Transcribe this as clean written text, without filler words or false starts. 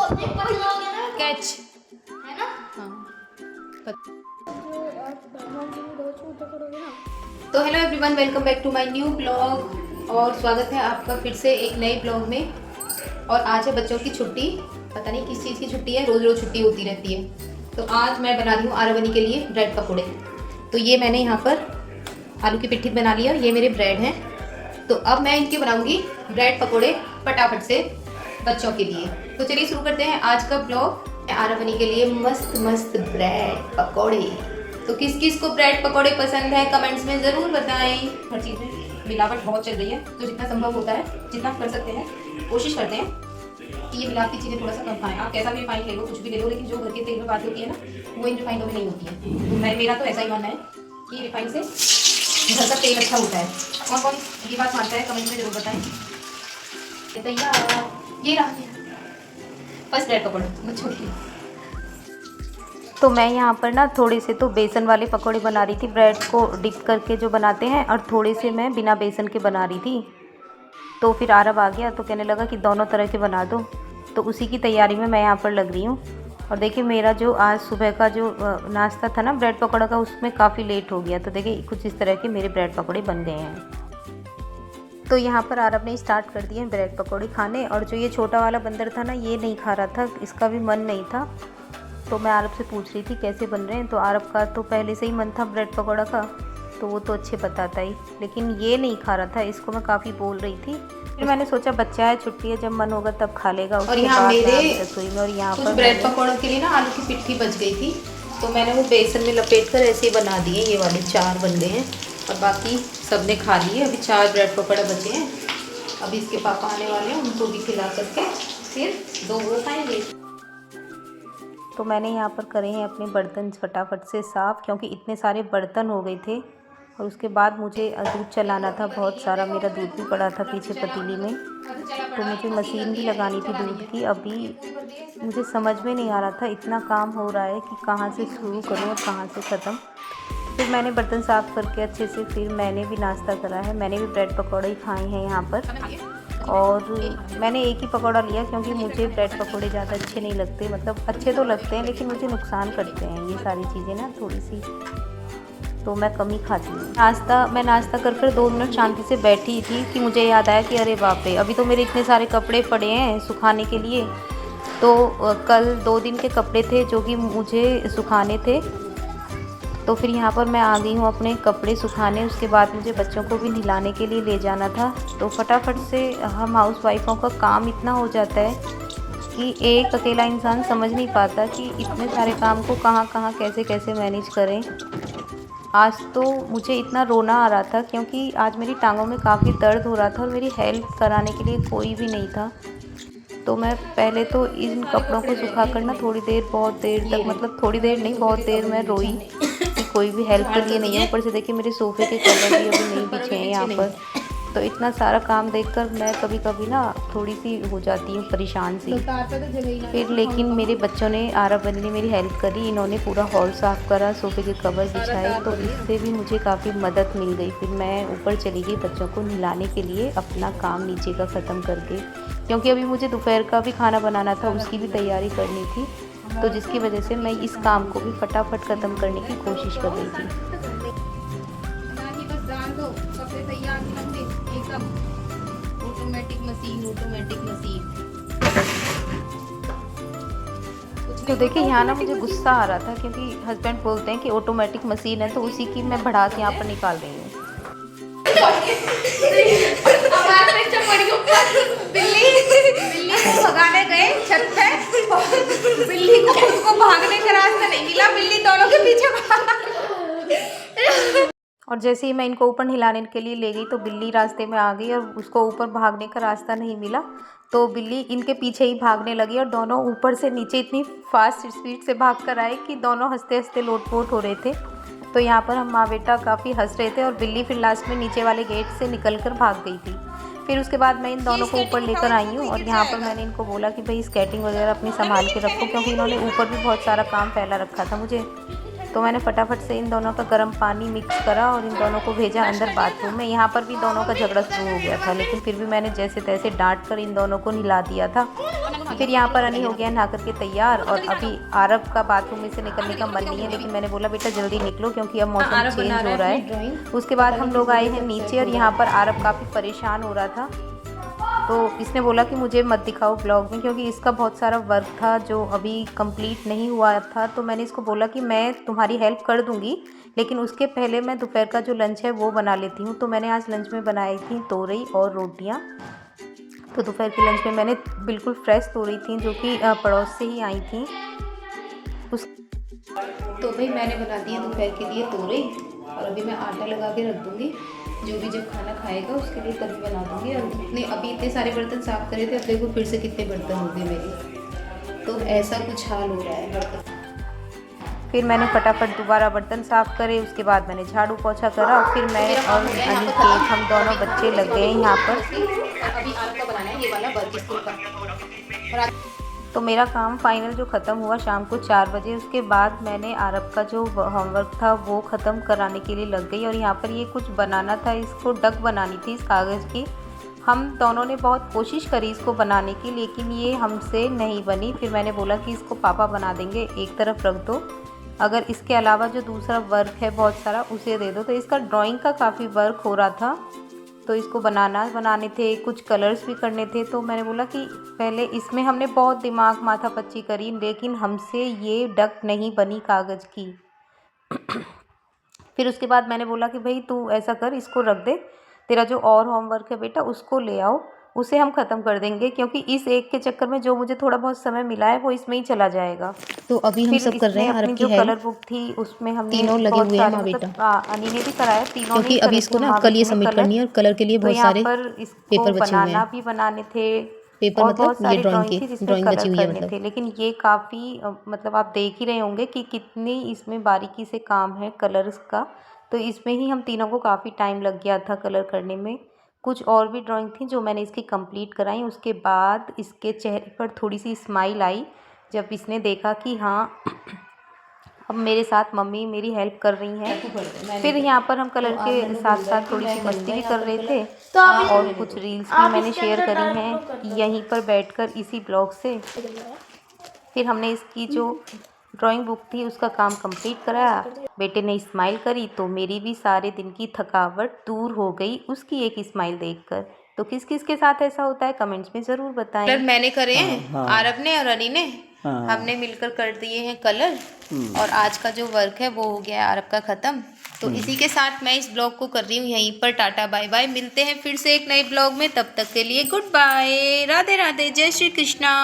Catch है ना। हाँ। तो hello everyone, welcome back to my new blog और स्वागत है आपका फिर से एक नए ब्लॉग में। और आज है बच्चों की छुट्टी, पता नहीं किस चीज़ की छुट्टी है, रोज़ रोज़ छुट्टी होती रहती है। तो आज मैं बना रही हूँ आरवनी के लिए ब्रेड पकोड़े। तो ये मैंने यहाँ पर आलू की पिट्ठी बना लिया, ये मेरे ब्रेड हैं। तो अब मैं इनके बनाऊँगी ब्रेड पकोड़े फटाफट से बच्चों के लिए। तो चलिए शुरू करते हैं आज का ब्लॉग। आरवनी के लिए मस्त मस्त ब्रेड पकोड़े। तो किस किस को ब्रेड पकोड़े पसंद है कमेंट्स में ज़रूर बताएं। हर चीज़ में मिलावट बहुत चल रही है, तो जितना संभव होता है, जितना कर सकते हैं, कोशिश करते हैं कि ये मिलावटी चीज़ें थोड़ा सा कम खाएं। आप कैसा भी रिफाइंड ले लो, कुछ भी ले लो, लेकिन जो घर के तेल में बात होती है ना, वो इन रिफाइंडों में नहीं होती है। तो मेरा तो ऐसा ही मानना है कि रिफाइंड से घर का तेल अच्छा होता है। कौन कौन ये बात मानता है कमेंट में ज़रूर बताएं। ये रहा फर्स्ट ब्रेड पकौड़े बच्चों की। तो मैं यहाँ पर ना थोड़े से तो बेसन वाले पकौड़े बना रही थी, ब्रेड को डिप करके जो बनाते हैं, और थोड़े से मैं बिना बेसन के बना रही थी। तो फिर आरव आ गया तो कहने लगा कि दोनों तरह के बना दो। तो उसी की तैयारी में मैं यहाँ पर लग रही हूँ। और देखिए मेरा जो आज सुबह का जो नाश्ता था ना ब्रेड पकौड़ा का, उसमें काफ़ी लेट हो गया। तो देखिए कुछ इस तरह के मेरे ब्रेड पकौड़े बन गए हैं। तो यहाँ पर आरव ने स्टार्ट कर दिए ब्रेड पकौड़े खाने। और जो ये छोटा वाला बंदर था ना, ये नहीं खा रहा था, इसका भी मन नहीं था। तो मैं आरव से पूछ रही थी कैसे बन रहे हैं। तो आरव का तो पहले से ही मन था ब्रेड पकौड़ा का, तो वो तो अच्छे बताता ही, लेकिन ये नहीं खा रहा था। इसको मैं काफ़ी बोल रही थी। फिर मैंने सोचा बच्चा है, छुट्टी है, जब मन होगा तब खा लेगा। और यहाँ मेरे रसोई में और यहाँ पर ब्रेड पकौड़ों के लिए ना आलू की पिट्ठी बच गई थी, तो मैंने वो बेसन में लपेट कर ऐसे ही बना दिए। ये वाले 4 बन गए हैं और बाकी सब ने खा लिए। अभी 4 ब्रेड पकौड़े बचे हैं। अभी इसके पापा आने वाले हैं, उनको भी खिला करके फिर 2 वो खाएंगे। तो मैंने यहाँ पर करे हैं अपने बर्तन फटाफट से साफ़, क्योंकि इतने सारे बर्तन हो गए थे। और उसके बाद मुझे दूध चलाना था, बहुत सारा मेरा दूध भी पड़ा था पीछे पतीली में। तो मुझे मशीन भी लगानी थी दूध की। अभी मुझे समझ में नहीं आ रहा था, इतना काम हो रहा है कि कहाँ से शुरू करूँ और कहाँ से ख़त्म। फिर मैंने बर्तन साफ़ करके अच्छे से फिर मैंने भी नाश्ता करा है। मैंने भी ब्रेड पकौड़े ही खाए हैं यहाँ पर। और मैंने एक ही पकौड़ा लिया, क्योंकि मुझे ब्रेड पकौड़े ज़्यादा अच्छे नहीं लगते। मतलब अच्छे तो लगते हैं, लेकिन मुझे नुकसान करते हैं ये सारी चीज़ें ना थोड़ी सी, तो मैं कम ही खाती हूँ। मैं नाश्ता कर 2 मिनट शांति से बैठी थी कि मुझे याद आया कि अरे बाप रे, अभी तो मेरे इतने सारे कपड़े पड़े हैं सुखाने के लिए। तो कल 2 दिन के कपड़े थे जो कि मुझे सुखाने थे। तो फिर यहाँ पर मैं आ गई हूँ अपने कपड़े सुखाने। उसके बाद मुझे बच्चों को भी नहलाने के लिए ले जाना था। तो फटाफट से हम हाउस वाइफों का काम इतना हो जाता है कि एक अकेला इंसान समझ नहीं पाता कि इतने सारे काम को कहाँ कहाँ कैसे कैसे मैनेज करें। आज तो मुझे इतना रोना आ रहा था, क्योंकि आज मेरी टांगों में काफ़ी दर्द हो रहा था और मेरी हेल्प कराने के लिए कोई भी नहीं था। तो मैं पहले तो इन कपड़ों को सुखा कर ना थोड़ी देर, बहुत देर तक, मतलब थोड़ी देर नहीं बहुत देर मैं रोई कि कोई भी हेल्प के लिए नहीं है। ऊपर से देखिए मेरे सोफ़े के कवर भी अभी नहीं बिछे हैं यहाँ पर। तो इतना सारा काम देखकर मैं कभी कभी ना थोड़ी सी हो जाती हूँ परेशान सी। फिर लेकिन मेरे बच्चों ने, आरवनी ने मेरी हेल्प करी। इन्होंने पूरा हॉल साफ़ करा, सोफ़े के कवर बिछाए, तो इससे भी मुझे काफ़ी मदद मिल गई। फिर मैं ऊपर चली गई बच्चों को नहलाने के लिए, अपना काम नीचे का ख़त्म करके, क्योंकि अभी मुझे दोपहर का भी खाना बनाना था, उसकी भी तैयारी करनी थी। तो जिसकी वजह से मैं इस काम को भी फटाफट ख़त्म करने की कोशिश कर रही थी। Automatic machine. तो देखिए यहाँ ना मुझे गुस्सा आ रहा था, क्योंकि हस्बैंड बोलते हैं कि ऑटोमेटिक मशीन है, तो उसी की मैं भड़ास यहाँ पर निकाल रही हूँ। बिल्ली को भगाने गए छत पे, बिल्ली को खुद को भागने का रास्ता नहीं मिला, बिल्ली दोनों के पीछे भाग। और जैसे ही मैं इनको ऊपर नहलाने के लिए ले गई तो बिल्ली रास्ते में आ गई और उसको ऊपर भागने का रास्ता नहीं मिला, तो बिल्ली इनके पीछे ही भागने लगी। और दोनों ऊपर से नीचे इतनी फास्ट स्पीड से भाग कर आए कि दोनों हंसते हंसते लोटपोट हो रहे थे। तो यहाँ पर हम माँ बेटा काफ़ी हंस रहे थे, और बिल्ली फिर लास्ट में नीचे वाले गेट से निकल कर भाग गई थी। फिर उसके बाद मैं इन दोनों को ऊपर लेकर आई हूँ, और यहाँ पर मैंने इनको बोला कि भाई स्केटिंग वगैरह अपनी संभाल के रखो, क्योंकि इन्होंने ऊपर भी बहुत सारा काम फैला रखा था मुझे। तो मैंने फटाफट से इन दोनों का गर्म पानी मिक्स करा और इन दोनों को भेजा अंदर बाथरूम में। यहाँ पर भी दोनों का झगड़ा शुरू हो गया था, लेकिन फिर भी मैंने जैसे तैसे डांट कर इन दोनों को नहला दिया था। फिर यहाँ पर अनी हो गया नहा करके तैयार, और अभी आरब का बाथरूम में से निकलने का मन नहीं है, लेकिन मैंने बोला बेटा जल्दी निकलो क्योंकि अब मौसम चेंज हो रहा है। उसके बाद हम लोग आए हैं नीचे, और यहाँ पर आरब काफ़ी परेशान हो रहा था, तो इसने बोला कि मुझे मत दिखाओ ब्लॉग में, क्योंकि इसका बहुत सारा वर्क था जो अभी कंप्लीट नहीं हुआ था। तो मैंने इसको बोला कि मैं तुम्हारी हेल्प कर दूंगी, लेकिन उसके पहले मैं दोपहर का जो लंच है वो बना लेती हूँ। तो मैंने आज लंच में बनाई थी तोरई और रोटियाँ। तो दोपहर के लंच में मैंने बिल्कुल फ्रेश तोरई थी जो कि पड़ोस से ही आई थी उस। तो भाई मैंने बना दिया दोपहर के लिए तोरई, और अभी मैं आटा लगा के रख दूँगी, जो भी जब खाना खाएगा उसके लिए तभी बना दूँगी। और अभी इतने सारे बर्तन साफ़ करे थे, अब देखो फिर से कितने बर्तन हो गए मेरे, तो ऐसा कुछ हाल हो रहा है बर्तन। फिर मैंने फटाफट दोबारा बर्तन साफ़ करे, उसके बाद मैंने झाड़ू पोछा करा, फिर मैं और अनी के हम दोनों बच्चे लग गए यहाँ पर। अभी आलू का बनाना है ये वाला बर्गर स्कूल का। तो मेरा काम फाइनल जो ख़त्म हुआ शाम को 4 बजे। उसके बाद मैंने आरब का जो होमवर्क था वो ख़त्म कराने के लिए लग गई, और यहाँ पर ये कुछ बनाना था, इसको डक बनानी थी इस कागज़ की। हम दोनों ने बहुत कोशिश करी इसको बनाने की, लेकिन ये हमसे नहीं बनी। फिर मैंने बोला कि इसको पापा बना देंगे, एक तरफ रख दो, अगर इसके अलावा जो दूसरा वर्क है बहुत सारा उसे दे दो। तो इसका ड्राइंग का काफ़ी वर्क हो रहा था, तो इसको बनाने थे, कुछ कलर्स भी करने थे। तो मैंने बोला कि पहले इसमें हमने बहुत दिमाग माथा पच्ची करी, लेकिन हमसे ये डक नहीं बनी कागज़ की। फिर उसके बाद मैंने बोला कि भाई तू ऐसा कर, इसको रख दे, तेरा जो और होमवर्क है बेटा उसको ले आओ, उसे हम ख़त्म कर देंगे, क्योंकि इस एक के चक्कर में जो मुझे थोड़ा बहुत समय मिला है वो इसमें ही चला जाएगा। तो अभी हम सब कर रहे हैं आरब की हेल्प। कलर बुक थी उसमें हमने तीनों लगे हुए हैं माँ बेटा, अनी ने भी कराया, तीनों क्योंकि अभी इसको ना कल ये सबमिट करनी है, और कलर के लिए बहुत सारे पेपर बचे हुए हैं। भी बनाने थे, पेपर और मतलब बहुत सारी ये ड्राइंग थी की जिसमें ड्राइंग बची कलर हुई है करने मतलब। थे। लेकिन ये काफ़ी मतलब आप देख ही रहे होंगे कि कितनी इसमें बारीकी से काम है कलर्स का। तो इसमें ही हम तीनों को काफ़ी टाइम लग गया था कलर करने में। कुछ और भी ड्राइंग थी जो मैंने इसकी कंप्लीट कराई। उसके बाद इसके चेहरे पर थोड़ी सी स्माइल आई जब इसने देखा कि हाँ अब मेरे साथ मम्मी मेरी हेल्प कर रही हैं। फिर यहाँ पर हम कलर के साथ साथ थोड़ी सी मस्ती भी कर रहे थे, और कुछ रील्स भी मैंने शेयर करी हैं यहीं पर बैठकर इसी ब्लॉग से। फिर हमने इसकी जो ड्राइंग बुक थी उसका काम कंप्लीट कराया। बेटे ने स्माइल करी तो मेरी भी सारे दिन की थकावट दूर हो गई उसकी एक स्माइल देखकर। तो किस किस के साथ ऐसा होता है कमेंट्स में ज़रूर बताएं। कलर मैंने करे हैं, आरब ने और अनी ने, हमने मिलकर कर दिए हैं कलर, और आज का जो वर्क है वो हो गया है आरब का ख़त्म। तो इसी के साथ मैं इस ब्लॉग को कर रही हूँ यहीं पर टाटा बाय बाय। मिलते हैं फिर से एक नए ब्लॉग में, तब तक के लिए गुड बाय, राधे राधे, जय श्री कृष्णा।